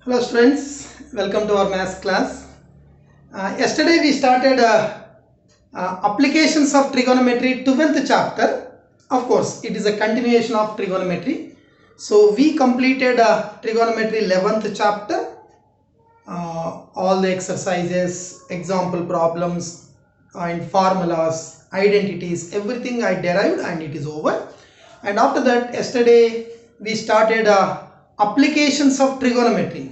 Hello students, welcome to our maths class. Yesterday we started applications of trigonometry 12th chapter. Of course, it is a continuation of trigonometry. So we completed trigonometry 11th chapter. All the exercises, example problems and formulas, identities, everything I derived and it is over. And after that, yesterday we started applications of trigonometry.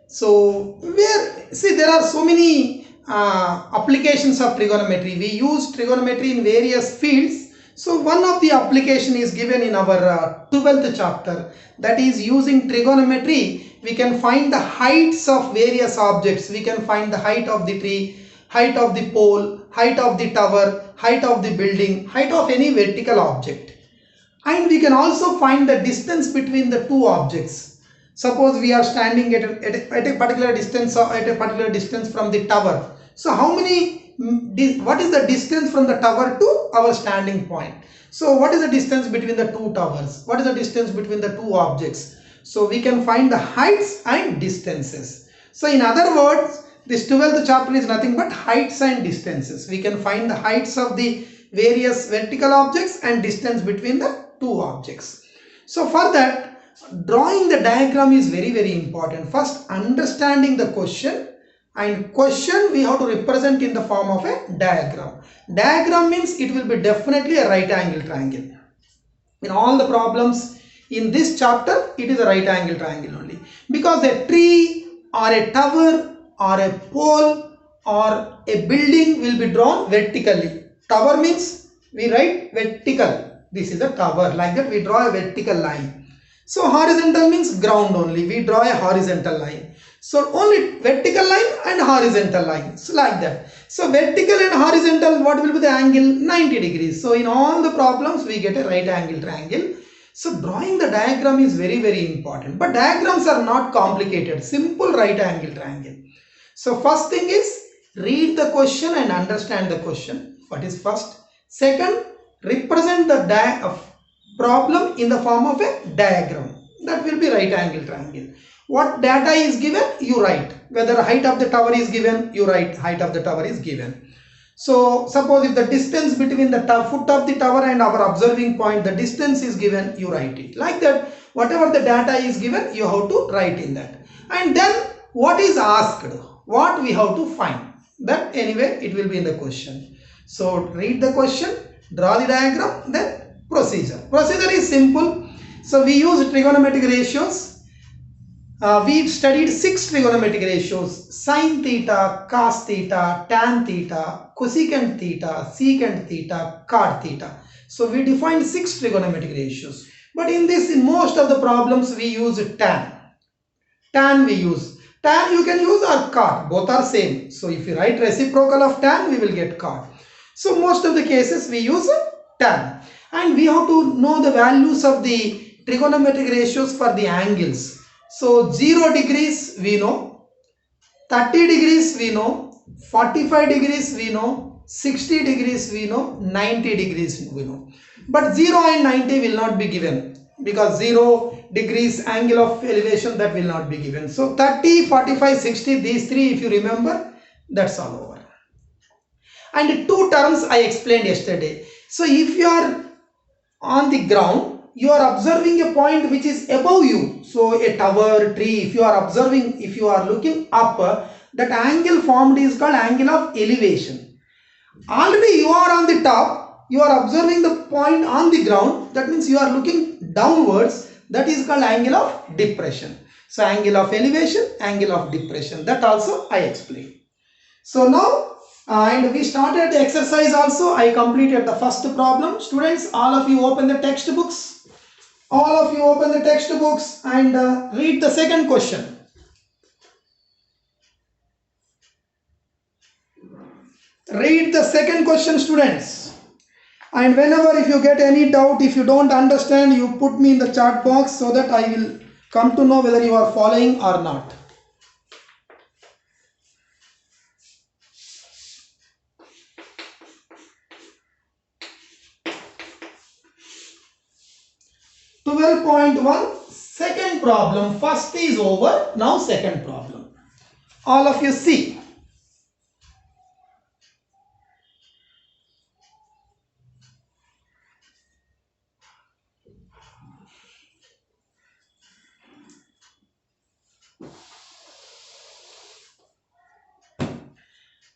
So there are so many applications of trigonometry. We use trigonometry in various fields. So one of the application is given in our 12th chapter, that is using trigonometry we can find the heights of various objects. We can find the height of the tree, height of the pole, height of the tower, height of the building, height of any vertical object. And we can also find the distance between the two objects. Suppose we are standing at a particular distance from the tower. So what is the distance from the tower to our standing point? So what is the distance between the two towers? What is the distance between the two objects? So we can find the heights and distances. So in other words, this 12th chapter is nothing but heights and distances. We can find the heights of the various vertical objects and distance between the two objects. So for that, drawing the diagram is very important. First, understanding the question, and question we have to represent in the form of a diagram. Diagram means it will be definitely a right angle triangle. In all the problems in this chapter, it is a right angle triangle only, because a tree or a tower or a pole or a building will be drawn vertically. Tower means we write vertical. This is a tower. Like that we draw a vertical line. So horizontal means ground only. We draw a horizontal line. So only vertical line and horizontal line. So like that. So vertical and horizontal, what will be the angle? 90 degrees. So in all the problems we get a right angle triangle. So drawing the diagram is very important. But diagrams are not complicated. Simple right angle triangle. So first thing is read the question and understand the question. What is first? Second, represent the problem in the form of a diagram. That will be right angle triangle. What data is given, you write. Whether height of the tower is given, you write height of the tower is given. So suppose if the distance between the foot of the tower and our observing point, the distance is given, you write it. Like that, whatever the data is given, you have to write in that. And then what is asked, what we have to find. That anyway, it will be in the question. So read the question, draw the diagram, then procedure. Procedure is simple. So we use trigonometric ratios. We studied 6 trigonometric ratios: sine theta, cos theta, tan theta, cosecant theta, secant theta, cot theta. So we defined 6 trigonometric ratios. But in most of the problems we use tan. Tan we use. Tan you can use or cot. Both are same. So if you write reciprocal of tan, we will get cot. So most of the cases we use tan. And we have to know the values of the trigonometric ratios for the angles. So 0 degrees we know, 30 degrees we know, 45 degrees we know, 60 degrees we know, 90 degrees we know. But 0 and 90 will not be given, because 0 degrees angle of elevation, that will not be given. So 30, 45, 60, these three if you remember, that's all over. And 2 terms I explained yesterday. So if you are on the ground, you are observing a point which is above you. So a tower, tree, if you are looking up, that angle formed is called angle of elevation. Already you are on the top, you are observing the point on the ground, that means you are looking downwards, that is called angle of depression. So angle of elevation, angle of depression, that also I explained. So now, and we started the exercise also. I completed the first problem. Students, all of you open the textbooks. All of you open the textbooks and read the second question. Read the second question, students. And whenever if you get any doubt, if you don't understand, you put me in the chat box so that I will come to know whether you are following or not. .1 Second problem, first is over, now second problem. All of you see.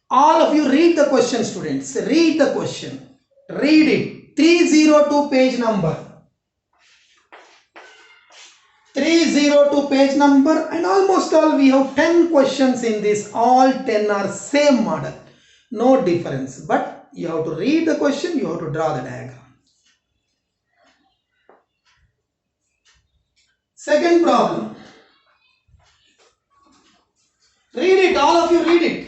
All of you read the question, students. Read the question. Read it. 302 page number. 302 page number, and almost all we have 10 questions in this. All 10 are same model. No difference. But you have to read the question, you have to draw the diagram. Second problem. Read it. All of you read it.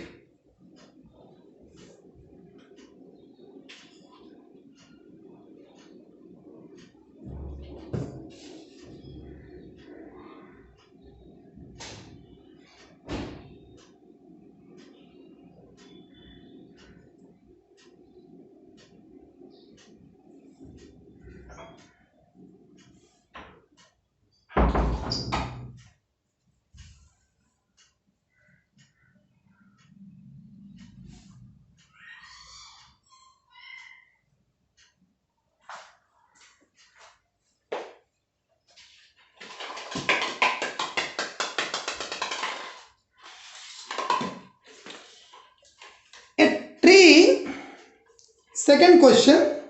Second question,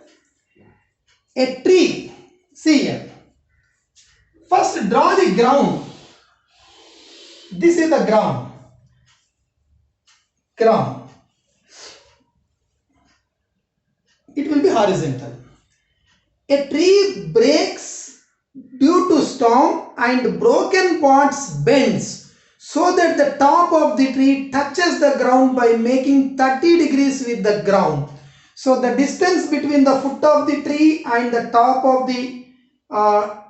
a tree. See here. First draw the ground. This is the ground. Ground. It will be horizontal. A tree breaks due to storm and broken parts bends so that the top of the tree touches the ground by making 30 degrees with the ground. So the distance between the foot of the tree and the top of the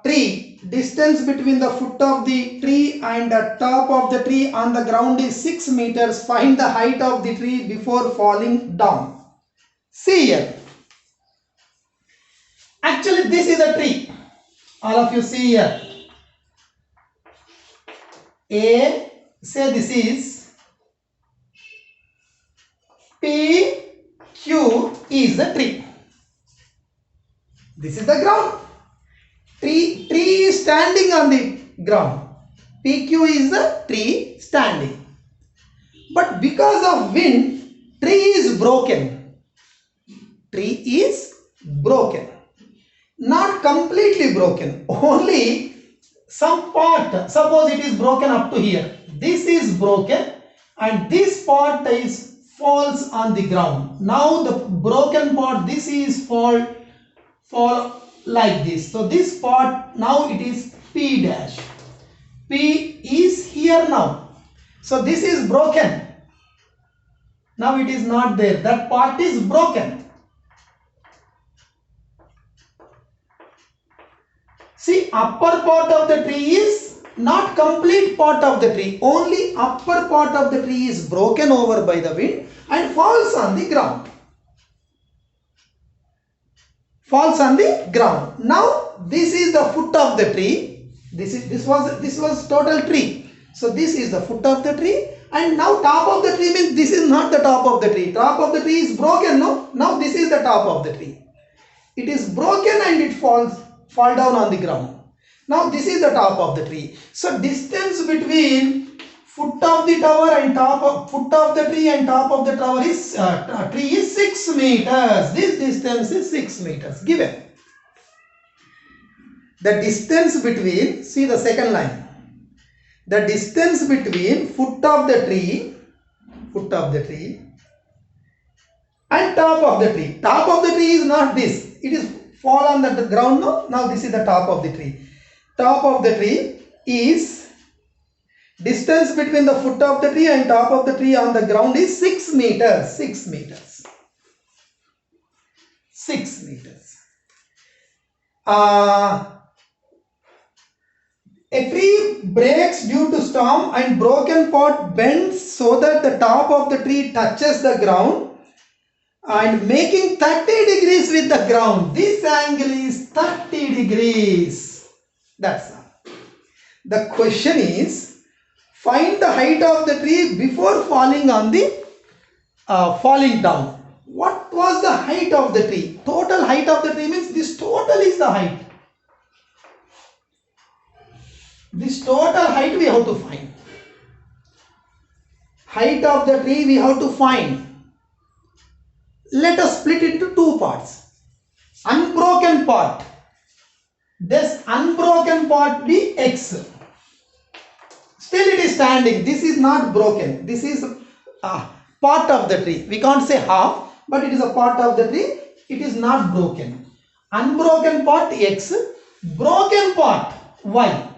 tree, distance between the foot of the tree and the top of the tree on the ground is 6 meters. Find the height of the tree before falling down. See here. Actually, this is a tree. All of you see here. Say this is P. Q is the tree. This is the ground. Tree is standing on the ground. PQ is the tree standing. But because of wind, tree is broken. Tree is broken. Not completely broken. Only some part. Suppose it is broken up to here. This is broken and this part falls on the ground. Now the broken part, this is fall like this. So this part, now it is P dash. P is here now. So this is broken. Now it is not there. That part is broken. See, upper part of the tree is not complete part of the tree. Only upper part of the tree is broken over by the wind and falls on the ground. Falls on the ground. Now this is the foot of the tree. This was total tree. So this is the foot of the tree, and now top of the tree means this is not the top of the tree. Top of the tree is broken. No. Now this is the top of the tree. It is broken and it fall down on the ground. Now this is the top of the tree. So distance between foot of the tower and foot of the tree and top of the tower is tree is 6 meters. This distance is 6 meters given. The distance between, see the second line. The distance between foot of the tree and top of the tree. Top of the tree is not this. It is fall on the ground. No. Now this is the top of the tree. Top of the tree is distance between the foot of the tree and top of the tree on the ground is 6 meters. 6 meters. 6 meters. A tree breaks due to storm and broken part bends so that the top of the tree touches the ground and making 30 degrees with the ground. This angle is 30 degrees. That's all. The question is, find the height of the tree before falling on the falling down. What was the height of the tree? Total height of the tree means this total is the height. This total height we have to find. Height of the tree we have to find. Let us split it into two parts. Unbroken part. This unbroken part be x. Still it is standing. This is not broken. This is part of the tree. We can't say half, but it is a part of the tree. It is not broken. Unbroken part x. Broken part y.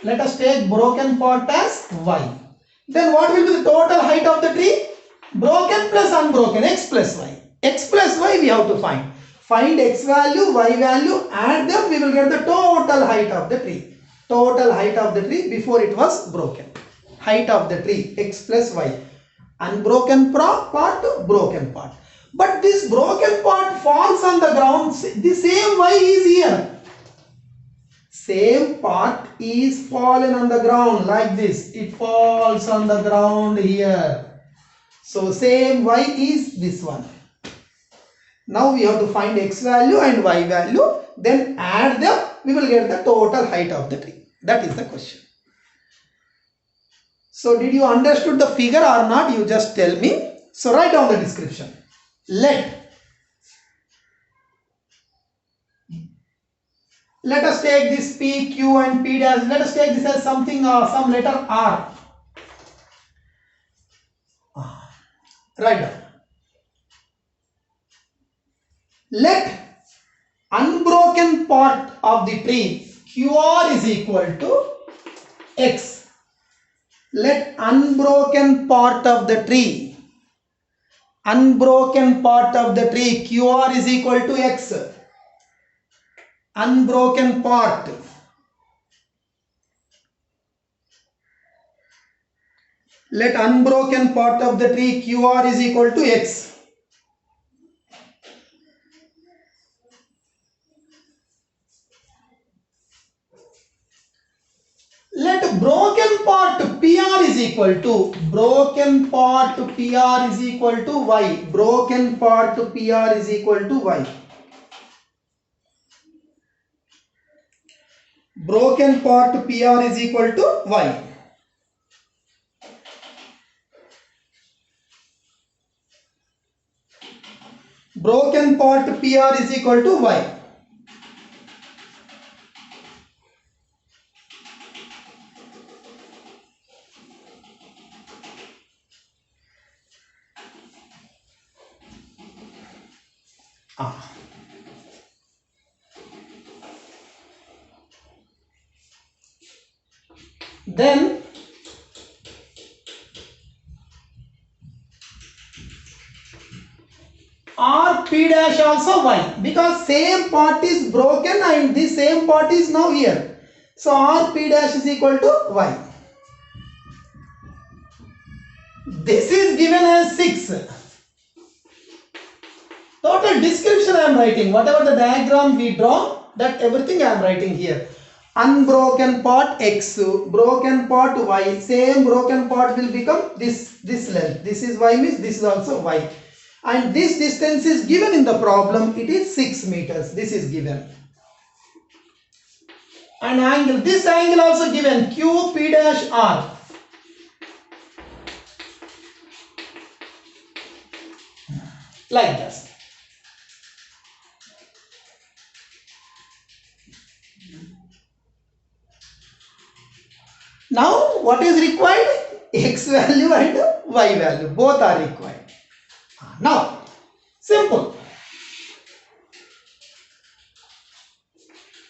Let us take broken part as y. Then what will be the total height of the tree? Broken plus unbroken, x plus y. X plus y we have to find. Find x value, y value, add them, we will get the total height of the tree. Total height of the tree before it was broken. Height of the tree, x plus y. Unbroken part, broken part. But this broken part falls on the ground. The same y is here. Same part is fallen on the ground like this. It falls on the ground here. So same y is this one. Now we have to find x value and y value. Then add them. We will get the total height of the tree. That is the question. So did you understood the figure or not? You just tell me. So write down the description. Let us take this P, Q and P dash. Let us take this as something, some letter R. Write down. Let unbroken part of the tree QR is equal to X. Let unbroken part of the tree QR is equal to X. Unbroken part. Let unbroken part of the tree QR is equal to X. Let broken part PR is equal to Y. Broken part PR is equal to Y. Broken part PR is equal to Y. Broken part PR is equal to Y. Then RP dash also Y, because same part is broken and this same part is now here. So RP dash is equal to Y. This is given as 6. Total description I am writing. Whatever the diagram we draw, that everything I am writing here. Unbroken part X, broken part Y. Same broken part will become this length. This is Y means this is also Y. And this distance is given in the problem. It is 6 meters. This is given. And angle. This angle also given. Q P dash R. Like this. Now what is required? X value and Y value. Both are required. Now, simple.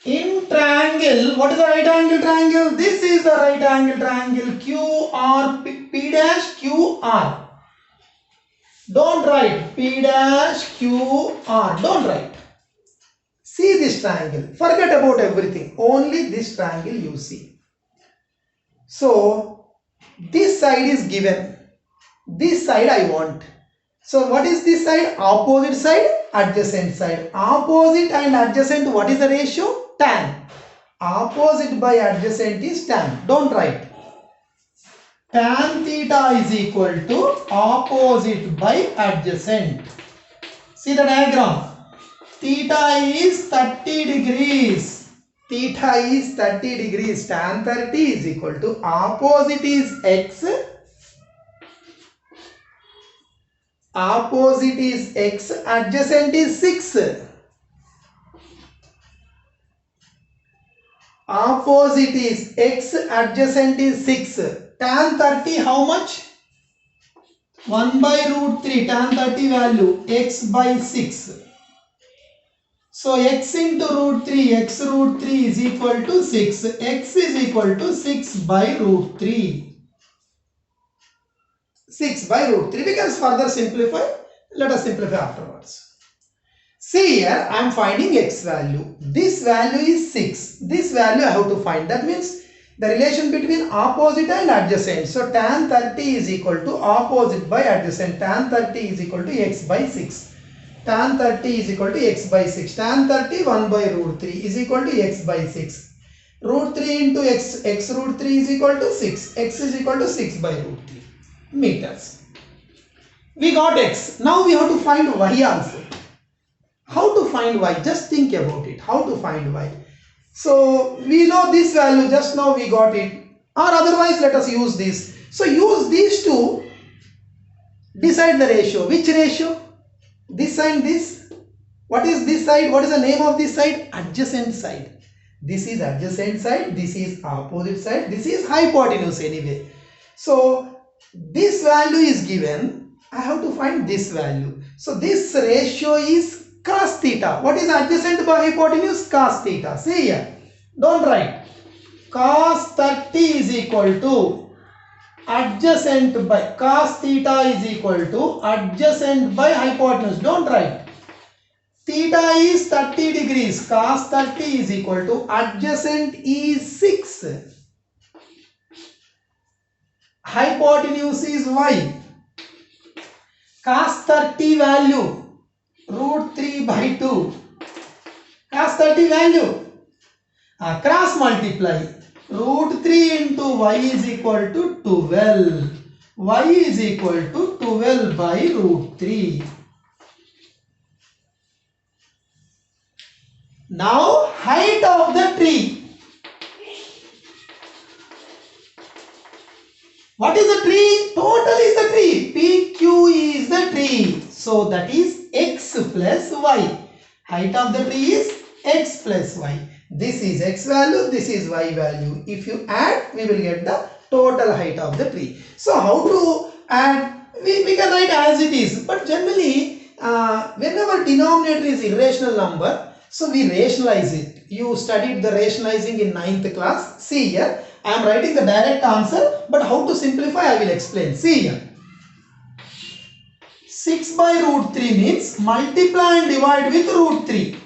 In triangle, what is the right angle triangle? This is the right angle triangle. QR, P dash QR. Don't write P dash QR. Don't write. See this triangle. Forget about everything. Only this triangle you see. So, this side is given. This side I want. So what is this side? Opposite side, adjacent side. Opposite and adjacent, what is the ratio? Tan. Opposite by adjacent is tan. Don't write. Tan theta is equal to opposite by adjacent. See the diagram. Theta is 30 degrees. Theta is 30 degrees. Tan 30 is equal to opposite is x. Opposite is x. Adjacent is 6. Opposite is x. Adjacent is 6. Tan 30 how much? 1 by root 3. Tan 30 value x by 6. So x into root 3, x root 3 is equal to 6. X is equal to 6 by root 3. 6 by root 3. We can further simplify. Let us simplify afterwards. See here, I am finding x value. This value is 6. This value I have to find. That means the relation between opposite and adjacent. So tan 30 is equal to opposite by adjacent. Tan 30 is equal to x by 6. Tan 30 is equal to x by 6. Tan 30 1 by root 3 is equal to x by 6. Root 3 into x, x root 3 is equal to 6. X is equal to 6 by root 3 meters. We got x. Now we have to find y also. How to find y? Just think about it. How to find y? So we know this value, just now we got it. Or otherwise let us use this. So use these two. Decide the ratio. Which ratio? This and this. What is this side? What is the name of this side? Adjacent side. This is adjacent side. This is opposite side. This is hypotenuse anyway. So this value is given. I have to find this value. So this ratio is cos theta. What is adjacent by hypotenuse? Cos theta. See here. Don't write. Cos 30 is equal to adjacent by cos theta is equal to adjacent by hypotenuse. Don't write. Theta is 30 degrees. Cos 30 is equal to adjacent is 6. Hypotenuse is y. Cos 30 value root 3 by 2. Cos 30 value cross multiply. Root 3 into y is equal to 12. Y is equal to 12 by root 3. Now height of the tree. What is the tree? Total is the tree. PQ is the tree. So that is x plus y. Height of the tree is x plus y. This is x value, this is y value. If you add, we will get the total height of the tree. So how to add? We can write as it is. But generally, whenever denominator is irrational number, so we rationalize it. You studied the rationalizing in 9th class. See here, I am writing the direct answer. But how to simplify, I will explain. See here. 6 by root 3 means multiply and divide with root 3.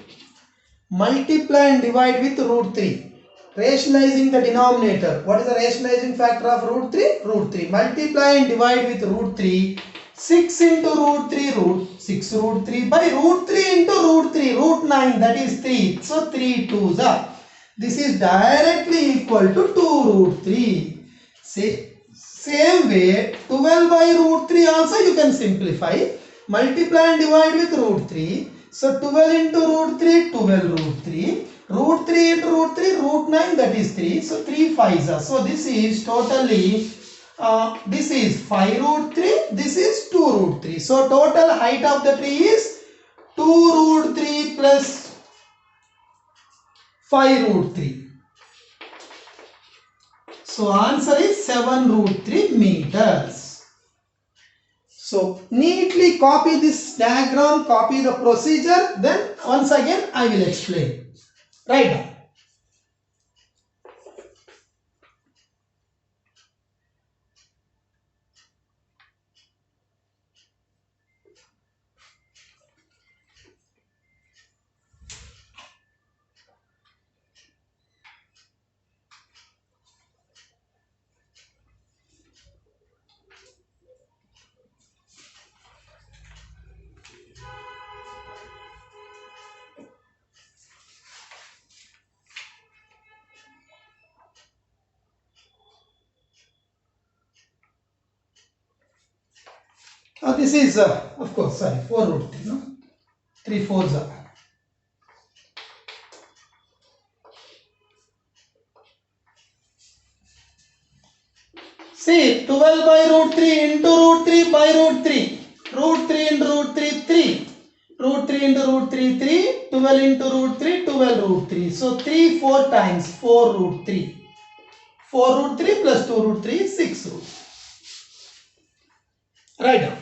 Multiply and divide with root 3. Rationalizing the denominator. What is the rationalizing factor of root 3? Root 3. Multiply and divide with root 3. 6 into root 3 root 6 root 3 by root 3 into root 3 root 9, that is 3. So 3 2s are. This is directly equal to 2 root 3. Same way 12 by root 3 also you can simplify. Multiply and divide with root 3. So 12 into root 3, 12 root 3. Root 3 into root 3, root 9, that is 3. So 3 5s are. So this is totally, this is 5 root 3, this is 2 root 3. So total height of the tree is 2 root 3 plus 5 root 3. So answer is 7 root 3 meters. So neatly copy this diagram, copy the procedure, then once again I will explain. Write down. This is of course, sorry, 4 root 3, no? 3 fours. See, 12 by root 3 into root 3 by root 3. Root 3 into root 3, 3. Root 3 into root 3, 3. 12 into root 3, 12 root 3. So 3, 4 times 4 root 3. 4 root 3 plus 2 root 3 is 6 root. Write down.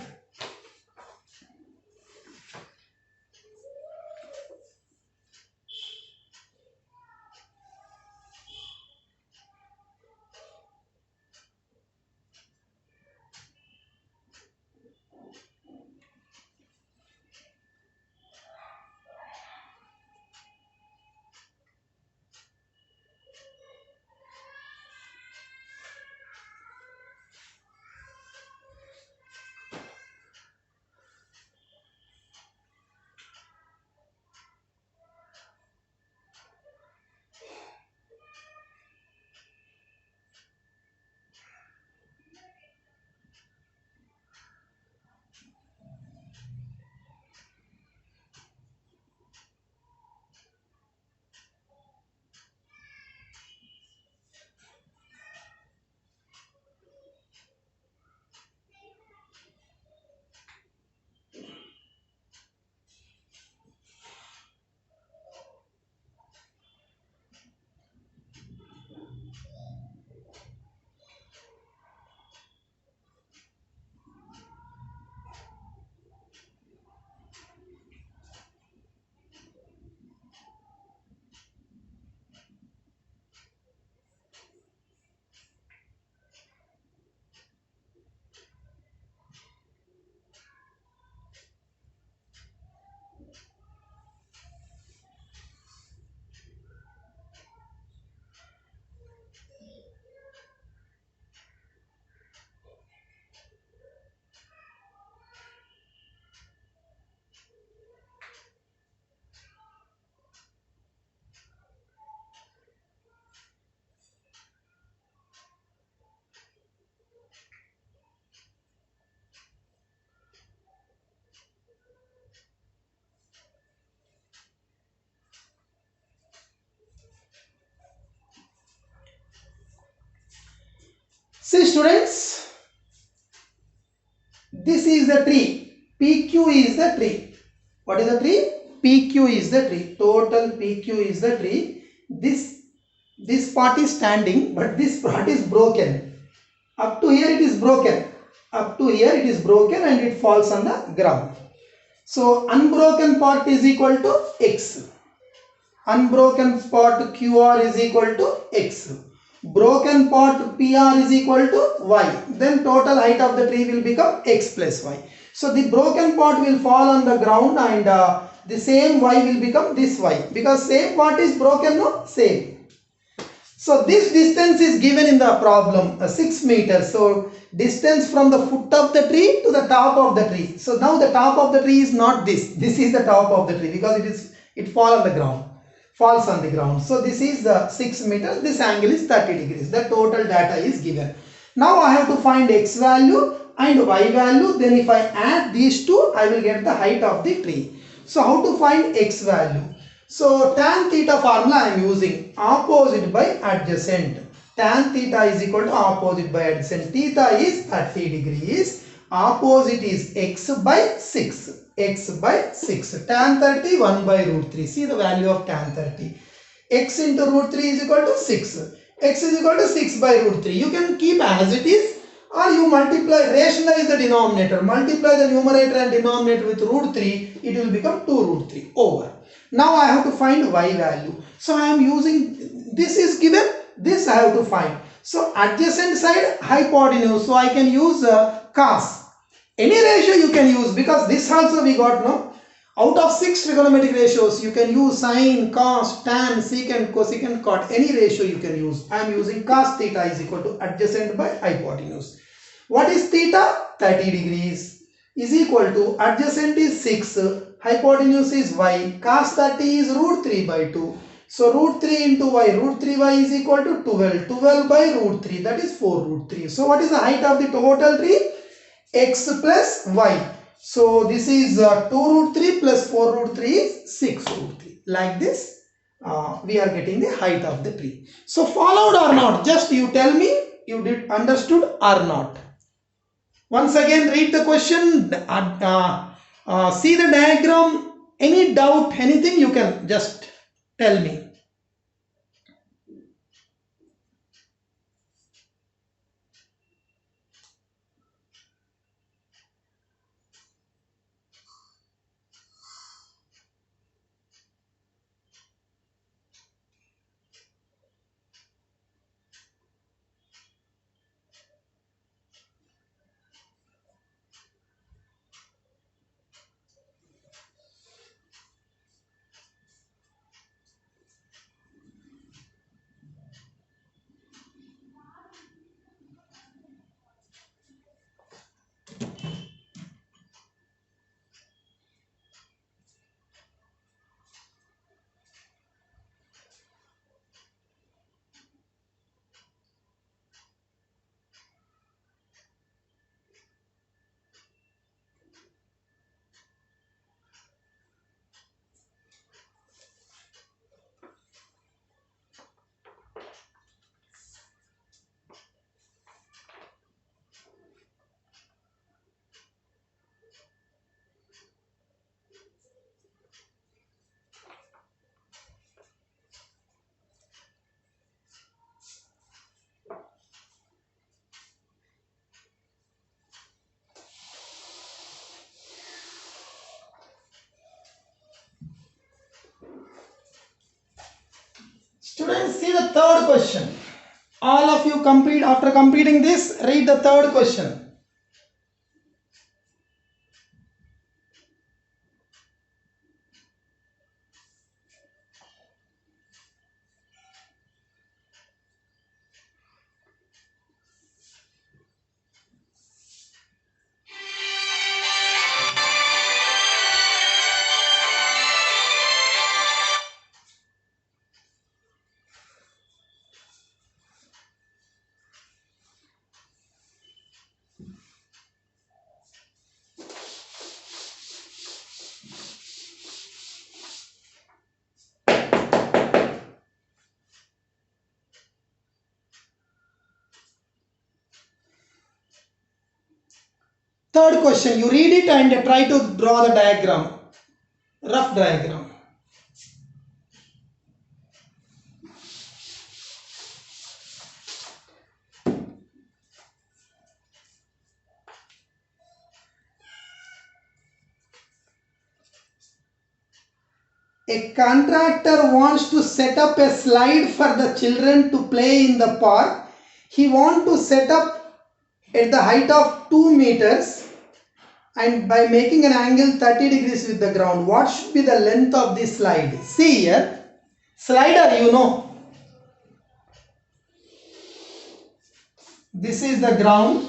See students, this is the tree. PQ is the tree. What is the tree? PQ is the tree. Total PQ is the tree. This part is standing, but this part is broken. Up to here it is broken. Up to here it is broken and it falls on the ground. So unbroken part is equal to X. Unbroken part QR is equal to X. Broken part PR is equal to Y. Then total height of the tree will become X plus Y. So the broken part will fall on the ground and the same Y will become this Y. Because same part is broken, no? Same. So this distance is given in the problem, 6 meters. So distance from the foot of the tree to the top of the tree. So now the top of the tree is not this. This is the top of the tree because it falls on the ground. Falls on the ground. So this is the 6 meters. This angle is 30 degrees. The total data is given. Now I have to find X value and Y value. Then if I add these two, I will get the height of the tree. So how to find X value? So tan theta formula I am using opposite by adjacent. Tan theta is equal to opposite by adjacent. Theta is 30 degrees. Opposite is X by 6. X by 6. Tan 30 1 by root 3. See the value of tan 30. X into root 3 is equal to 6. X is equal to 6 by root 3. You can keep as it is or you multiply, rationalize the denominator. Multiply the numerator and denominator with root 3. It will become 2 root 3 over. Now I have to find Y value. So I am using, this is given, this I have to find. So adjacent side hypotenuse. So I can use cos. Any ratio you can use because this also we got, no? Out of 6 trigonometric ratios, you can use sine, cos, tan, secant, cosecant, cot. Any ratio you can use. I am using cos theta is equal to adjacent by hypotenuse. What is theta? 30 degrees is equal to adjacent is 6, hypotenuse is y, cos 30 is root 3 by 2. So root 3 into y, root 3y is equal to 12. 12 by root 3, that is 4 root 3. So what is the height of the total tree? x plus y. So this is 2 root 3 plus 4 root 3 is 6 root 3. Like this, we are getting the height of the tree. So followed or not? Just you tell me you did understood or not. Once again read the question, see the diagram. Any doubt, anything, you can just tell me. Students, see the third question. All of you complete, after completing this, read the third question. Third question, you read it and try to draw the diagram, rough diagram. A contractor wants to set up a slide for the children to play in the park. He wants to set up at the height of 2 meters and by making an angle 30 degrees with the ground. What should be the length of this slide? See here, slider, you know. This is the ground.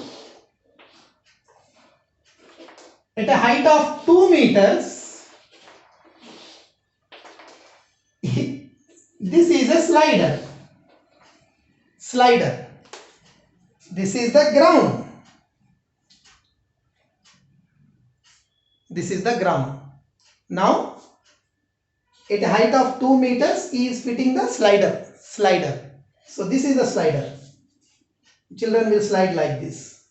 At a height of 2 meters, this is a slider. Slider. This is the ground. This is the ground. Now, at a height of 2 meters, he is fitting the slider. Slider. So this is the slider. Children will slide like this.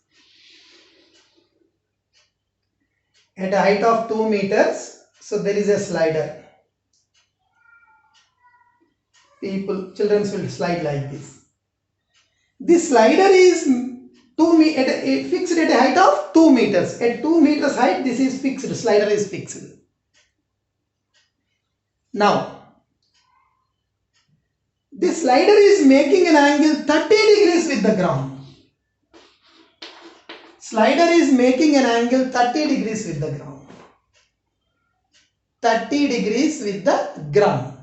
At a height of 2 meters, so there is a slider. Children will slide like this. This slider is fixed at a height of 2 meters. At 2 meters height, this is fixed. Slider is fixed. Now, this slider is making an angle 30 degrees with the ground. Slider is making an angle 30 degrees with the ground. 30 degrees with the ground.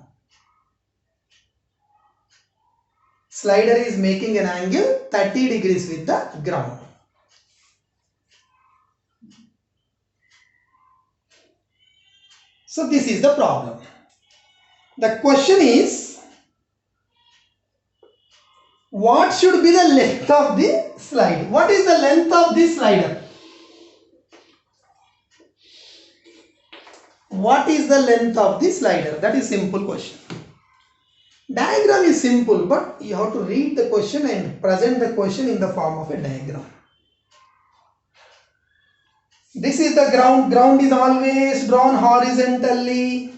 Slider is making an angle 30 degrees with the ground. So this is the problem. The question is, what should be the length of the slide? What is the length of this slider? what is the length of the slider? That is simple question. Diagram is simple, but you have to read the question and present the question in the form of a diagram. This is the ground. Ground is always drawn horizontally.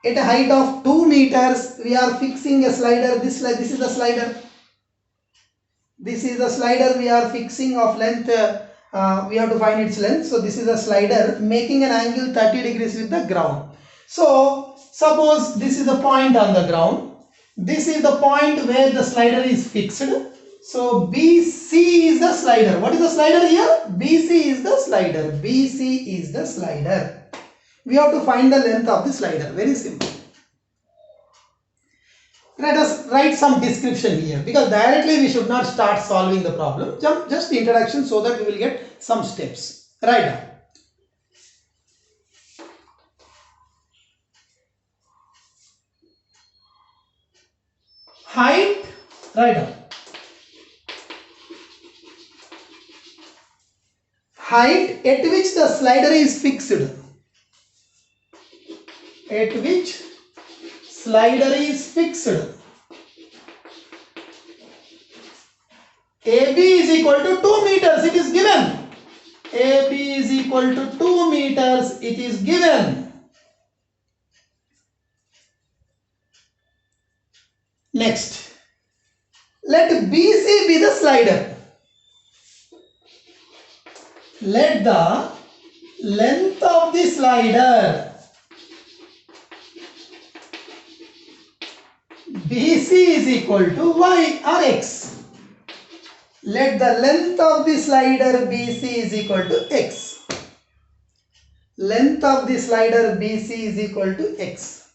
At a height of 2 meters, we are fixing a slider. This is the slider. This is the slider we are fixing of length. We have to find its length. So this is a slider making an angle 30 degrees with the ground. So suppose this is the point on the ground. This is the point where the slider is fixed. So BC is the slider. What is the slider here? BC is the slider. BC is the slider. We have to find the length of the slider. Very simple. Let us write some description here, because directly we should not start solving the problem. Just introduction so that we will get some steps. Write down. Height. Write down. Height at which the slider is fixed. At which slider is fixed. AB is equal to 2 meters. It is given. AB is equal to 2 meters. It is given. Next. Let BC be the slider. Let the length of the slider BC is equal to Y or X. Let the length of the slider BC is equal to X. Length of the slider BC is equal to X.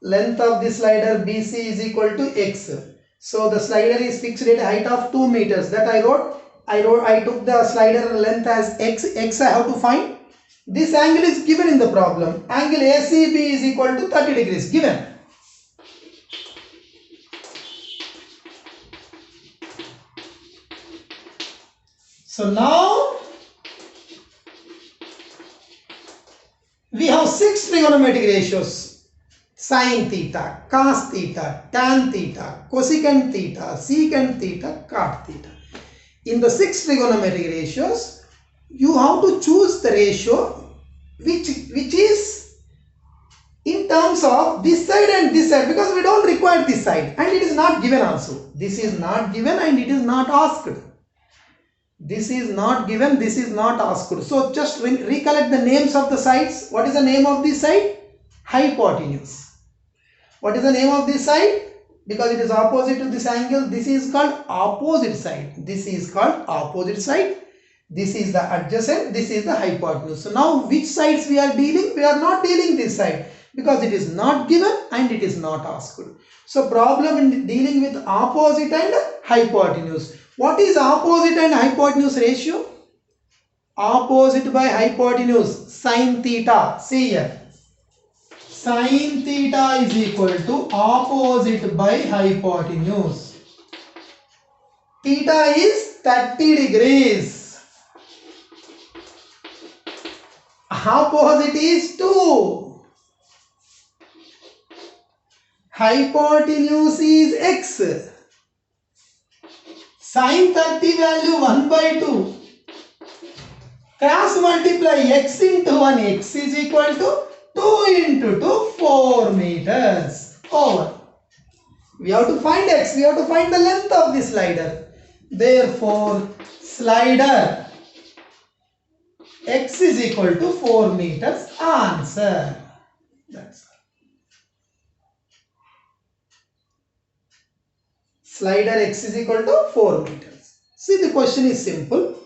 Length of the slider BC is equal to X. So the slider is fixed at a height of 2 meters. That I wrote. I took the slider length as X. X I have to find. This angle is given in the problem. Angle ACB is equal to 30 degrees. Given. So now we have 6 trigonometric ratios. Sin theta, cos theta, tan theta, cosecant theta, secant theta, cot theta. In the 6 trigonometric ratios, you have to choose the ratio which is in terms of this side and this side, because we don't require this side and it is not given also. This is not given and it is not asked. This is not given, this is not asked. So just recollect the names of the sides. What is the name of this side? Hypotenuse. What is the name of this side? Because it is opposite to this angle, this is called opposite side. This is called opposite side. This is the adjacent, this is the hypotenuse. So now which sides we are dealing? We are not dealing this side because it is not given and it is not asked. So problem in dealing with opposite and hypotenuse. What is opposite and hypotenuse ratio? Opposite by hypotenuse, sin theta. See here. Sin theta is equal to opposite by hypotenuse. Theta is 30 degrees. Opposite is 2. Hypotenuse is x. Sin 30 value 1 by 2. Cross multiply x into 1. X is equal to 2 into 2, 4 meters. Over. We have to find x. We have to find the length of the slider. Therefore, slider x is equal to 4 meters. Answer. That's all. Slider x is equal to 4 meters. See, the question is simple.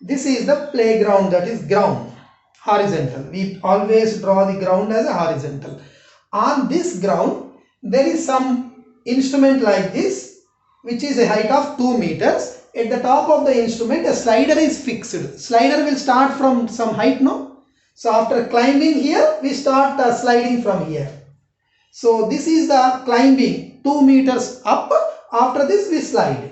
This is the playground, that is ground. Horizontal. We always draw the ground as a horizontal. On this ground, there is some instrument like this, which is a height of 2 meters. At the top of the instrument, a slider is fixed. Slider will start from some height, no? So after climbing here, we start sliding from here. So this is the climbing 2 meters up. After this, we slide.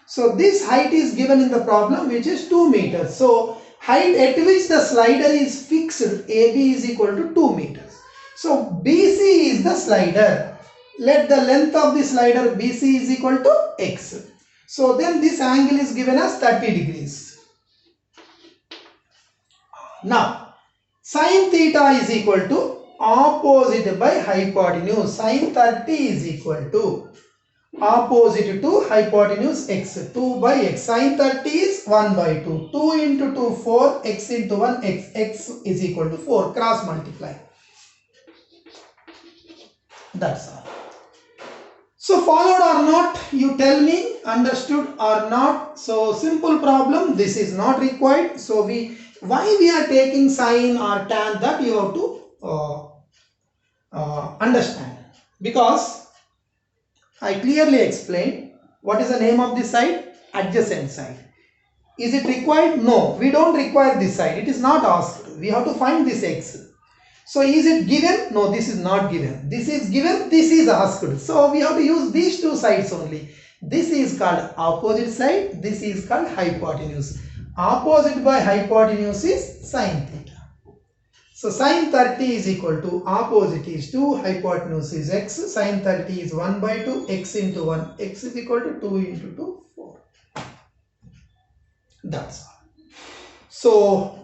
So this height is given in the problem, which is 2 meters. So height at which the slider is fixed AB is equal to 2 meters. So BC is the slider. Let the length of the slider BC is equal to X. So then this angle is given as 30 degrees. Now sin theta is equal to opposite by hypotenuse. Sin 30 is equal to opposite to hypotenuse x. 2 by x. Sin 30 is 1 by 2. 2 into 2 4. X into 1 x. X is equal to 4. Cross multiply. That's all. So followed or not, you tell me, understood or not. So simple problem, this is not required. So why we are taking sine or tan, that you have to understand. Because I clearly explained what is the name of this side, adjacent side. Is it required? No, we don't require this side. It is not asked. We have to find this x. So is it given? No, this is not given. This is given, this is asked. So we have to use these two sides only. This is called opposite side. This is called hypotenuse. Opposite by hypotenuse is sin theta. So sin 30 is equal to opposite is 2, hypotenuse is x. Sin 30 is 1 by 2, x into 1. X is equal to 2 into 2, 4. That's all. So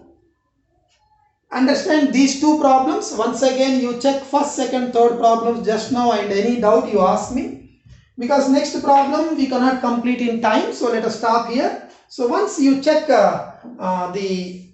understand these two problems. Once again you check first, second, third problems just now, and any doubt you ask me. Because next problem we cannot complete in time. So let us stop here. So once you check the